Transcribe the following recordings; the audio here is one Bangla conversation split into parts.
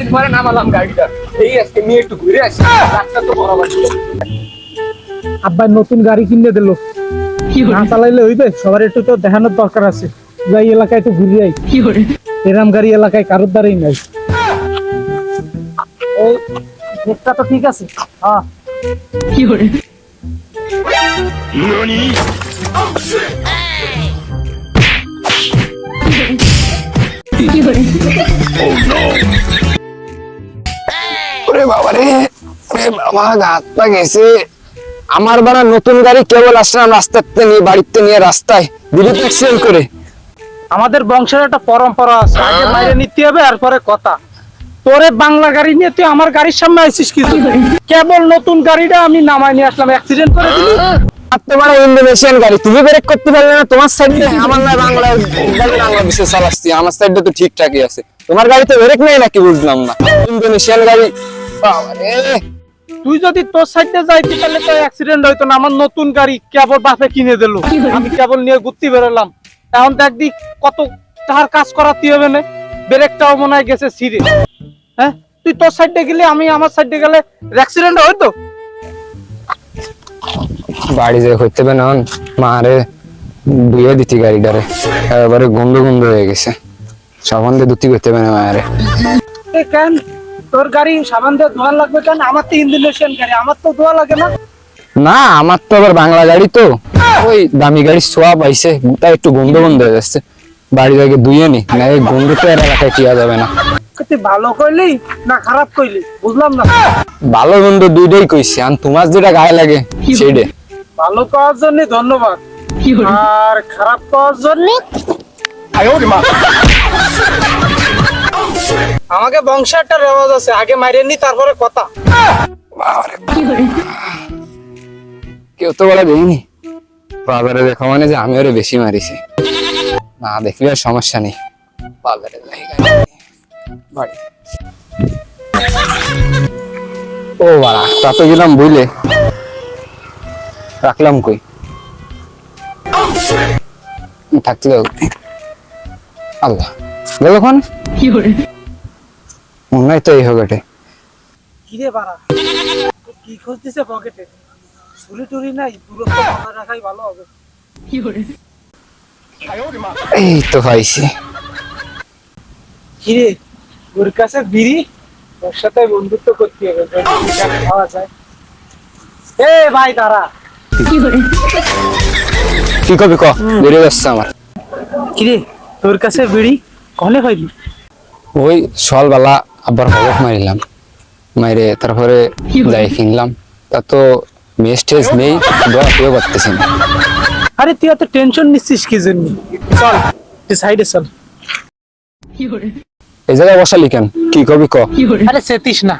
দিন পরে নামালাম গাড়িটা, এই আজকে নিয়ে একটু ঘুরে আসি, রাস্তা তো বরাবর ছিল। আব্বা নতুন গাড়ি কিনে দিল, না চালাইলে হইবে, সবার একটু তো দেখানোর দরকার আছে। যাই এলাকায় একটু ঘুরে আই, এরাম গাড়ি এলাকায় কারোর দ্বারাই নাই। এই গেটটা তো ঠিক আছে। হ্যাঁ ওরে বাবা রে, ওরে বাবা, হাত পা গেছে আমার। বাড়া নতুন গাড়ি কেবল আসলাম রাস্তাতে নিয়ে, বাড়িতে নিয়ে রাস্তায় দিলি তো অ্যাক্সিডেন্ট করে। আমাদের বংশের একটা পরম্পরা আছে, আগে বাইরে নিতে হবে আর পরে কথা। তোরে বাংলা গাড়ি নিয়ে তুই আমার গাড়ির সামনে আইছিস কি? কেবল নতুন গাড়িটা আমি নামাই নিয়ে আসলাম, অ্যাক্সিডেন্ট করে দিলি। তোমার ইন্দোনেশিয়ান গাড়ি, তুমি ব্রেক করতে পারলে না? তোমার সাইডে আমার না, বাংলা গাড়ি বাংলাদেশে চালাচ্ছি, আমার সাইডে তো ঠিকঠাকই আছে, তোমার গাড়িতে ব্রেক নেই নাকি বুঝলাম না। ইন্দোনেশিয়ান গাড়ি, বাবা রে। তুই যদি তোর সাইডে যাইতি তাহলে তো অ্যাক্সিডেন্ট হইতো না। আমার নতুন গাড়ি কেবল বাপে কিনে দিল, আমি কেবল নিয়ে ঘুরতে বেরোলাম। এখন দেখবি কত তার কাজ করাতে হবে না, ব্রেকটাও মনে হয় গেছে ছিঁড়ে। হ্যাঁ, তুই তোর সাইডে গেলে আমি আমার সাইডে গেলে অ্যাক্সিডেন্ট হইতো। বাড়ি যে হইতে হবে না, মারে ধুয়ে দিতি গাড়িটারে, এবারে গন্ধ গন্ধ হয়ে গেছে, সাবান দিয়ে ধুতি করতে হবে না মারে। কেন তোর গাড়ি সাবান দিয়ে ধোয়া লাগবে কেন? আমার তো ইন্দোনেশিয়ান গাড়ি, আমার তো ধোয়া লাগে না। না, আমার তো আবার বাংলা গাড়ি, তো ওই দামি গাড়ির ছোঁয়া পাইছে, তাই একটু গন্ধ গন্ধ হয়ে যাচ্ছে। বাড়ি থেকে ধুয়ে নি, না এই গন্ধ তো এর এলাকায় টিয়া যাবে না। তুই ভালো কইলি না খারাপ কইলি বুঝলাম না। ভালো গন্ধ দুইটাই কইছি, আর তোমার যেটা গায়ে লাগে সেইটা। ভালো করার জন্য ধন্যবাদ, আর খারাপ করার জন্য আমাকে বংশে একটা রেওয়াজ আছে, আগে মাইরে নি তারপরে কথা। বাবারে, কেউ তো বলে দেয়নি, বাবারে দেখা মানে যে আমি ওরে বেশি মারিছি। না দেখলে আর সমস্যা নেই, বাবারে বাড়ি। ও বাড়া, তা তো গেলাম বুঝলে, রাখলাম কই থাকলে আল্লাহ গেল কোন মনে হয় তো এই হোক। কিরে বাড়া, কি খুঁজতেছে পকেটে? চুরি টুরি নাই, দূরত্ব বজায় রাখাই ভালো হবে। এই তো পাইছি। কিরে, ওর কাছে বিড়ি, ওর সাথে বন্ধুত্ব করতে হবে, খাওয়া যায়। এ ভাই দাঁড়া। কি কবি ক, বেরিয়ে যাচ্ছে আমার। কিরে, তোর কাছে বিড়ি কনে পাইলি? ওই সকালবেলা আবার হবক মারিলাম, মাইরে তারপরে যাই কিনলাম, তা তো মেস্টেজ নেই, দোয়া কেউ করতেছি না। আরে তুই এত টেনশন নিচ্ছিস কি জন্য? চল তুই সাইডে চল। এই জায়গায় বসালি কেন, কি কবি ক। আরে সেতিস না,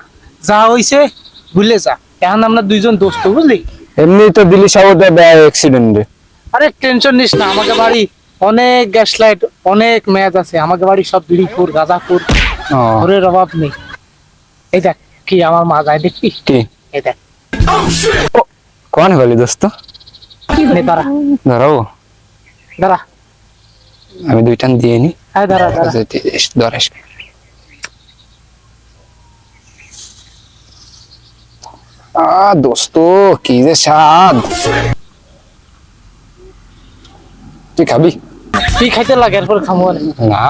যা হইছে ভুলে যা, এখন আমরা দুইজন দোস্ত বুঝলি। এমনি তো দিল্লি সাগরে অ্যাক্সিডেন্টে। আরে টেনশন নিস না, আমাকে বাড়ি অনেক গ্যাস লাইট, অনেক ম্যাচ আছে, আমাকে বাড়ি সব বিড়িখোর গাঁজাখোর, ঘরের অভাব নেই। এই দেখ কি আমার মা যায়, দেখবি কি? এই দেখ। কোন বলি দোস্ত, দাঁড়া ধরাবো? দাঁড়া, আমি দুইটান দিয়ে নি। হ্যাঁ দাঁড়া দাঁড়া। ধরাস দোস্ত, কি যে স্বাদ। তুই খাবি? তুই খাইতে লাগে এরপর খামো না,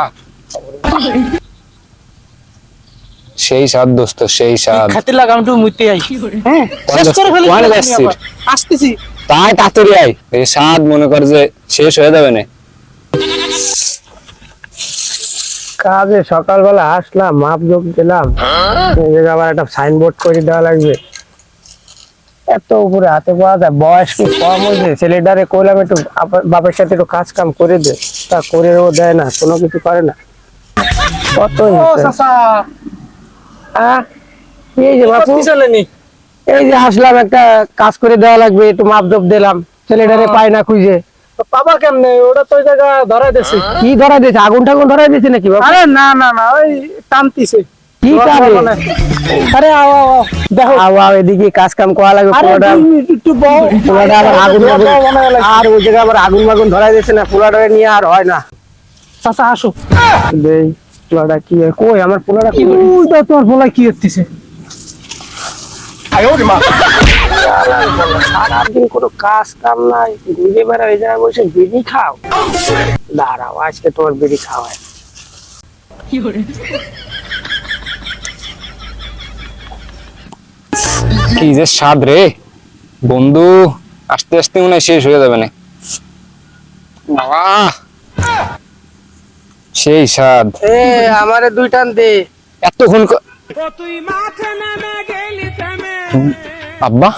সেই স্বাদ দোস্ত, সেই স্বাদ। খাইতে লাগে, আমি একটু মুইতে আই। হ্যাঁ শেষ করে ফেলি, আসতেছি। তাই তাড়াতাড়ি আয়, এই স্বাদ মনে কর যে শেষ হয়ে যাবে না। কাজে সকালবেলা আসলাম, মাপ যোগ দিলাম, আবার একটা সাইনবোর্ড করে দেওয়া লাগবে। এত উপরে হাতে পাওয়া যায়, বয়স কি কম হয়েছে? ছেলেটারে কইলাম একটু বাপের সাথে একটু কাজ কাম করে দে, তা করেও দেয় না, কোনো কিছু করে না। কত এই যে বাপু, এই যে আসলাম, একটা কাজ করে দেওয়া লাগবে, একটু মাপ জোপ দিলাম, ছেলেটারে পায় না খুঁজে। বাবা কেমনে? ওটা তো ওই জায়গা ধরাই দিয়েছে। কি ধরা দিয়েছে? আগুন টাগুন ধরাই দিয়েছে নাকি বাবা? আরে না না না, ওই টানতিছে। কি কারে? আরে আও আও দেখো, আও এদিকে কাজ কাম করা লাগবে, পুরোটা একটু বউ পুরোটা আবার আগুন মাগুন, আর ওই জায়গায় আবার আগুন মাগুন ধরাই দিয়েছে না, পুরোটা নিয়ে আর হয় না। চাচা আসো। পোলাটা কি কই আমার পোলাটা কই? ওই দাও তোমার বলাই কি করতেছে? সারাদিন কোনো কাজ কাম নাই, ঘুরে বেড়া এই জায়গায় বসে বিড়ি খাও। দাঁড়াও আজকে তোমার বিড়ি খাওয়ায়। কি যে স্বাদ রে বন্ধু, আস্তে আস্তে মনে হয় শেষ হয়ে যাবে না। আহ, সেই স্বাদ। এ আমারে 2 টান দে। এতক্ষণ আব্বা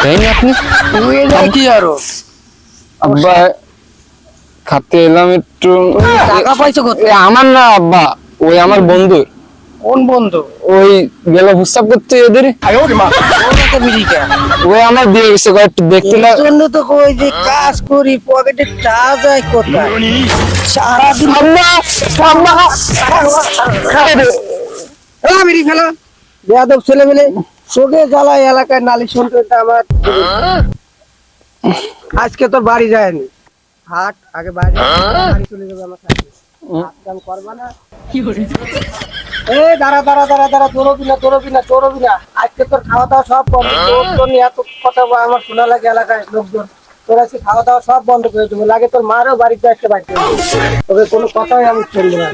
দেয়নি আপনি? তুই যাই কি আরো আব্বা খাতে এলাম একটু। টাকা পাইছো কত? এ আমার না আব্বা, ওই আমার বন্ধু, কোন বন্ধু? ওই গেল প্রস্তাব করতে এদের, ওরা তো বিড়ি খায়। ওই আমার দিয়ে গেছে একটু দেখতে না। এর জন্য তো কই যে কাজ করি পকেটে টাকা যায় কোথায়? সারাদিন আব্বা আব্বা বিড়ি খেলা বেয়াদব ছেলে মেলে চোখে জ্বালায় এলাকায় নালিশ শুনতে হতো আমার। আজকে তোর বাড়ি যায়নি, হাট আগে বাড়ি চলে যাবে আমার সাথে। কাজ করবা না? এ দাঁড়া দাঁড়া দাঁড়া দাঁড়া, দৌড়বি না আজকে তোর খাওয়া দাওয়া সব বন্ধ। তোর নিয়ে এত কথা আমার শোনা লাগে এলাকায় লোকজন। তোর আজকে খাওয়া দাওয়া সব বন্ধ করে দেবো, লাগে তোর মারও বাড়িতে একটা বাড়িতে, তবে কোনো কথাই আমি শুনবো না।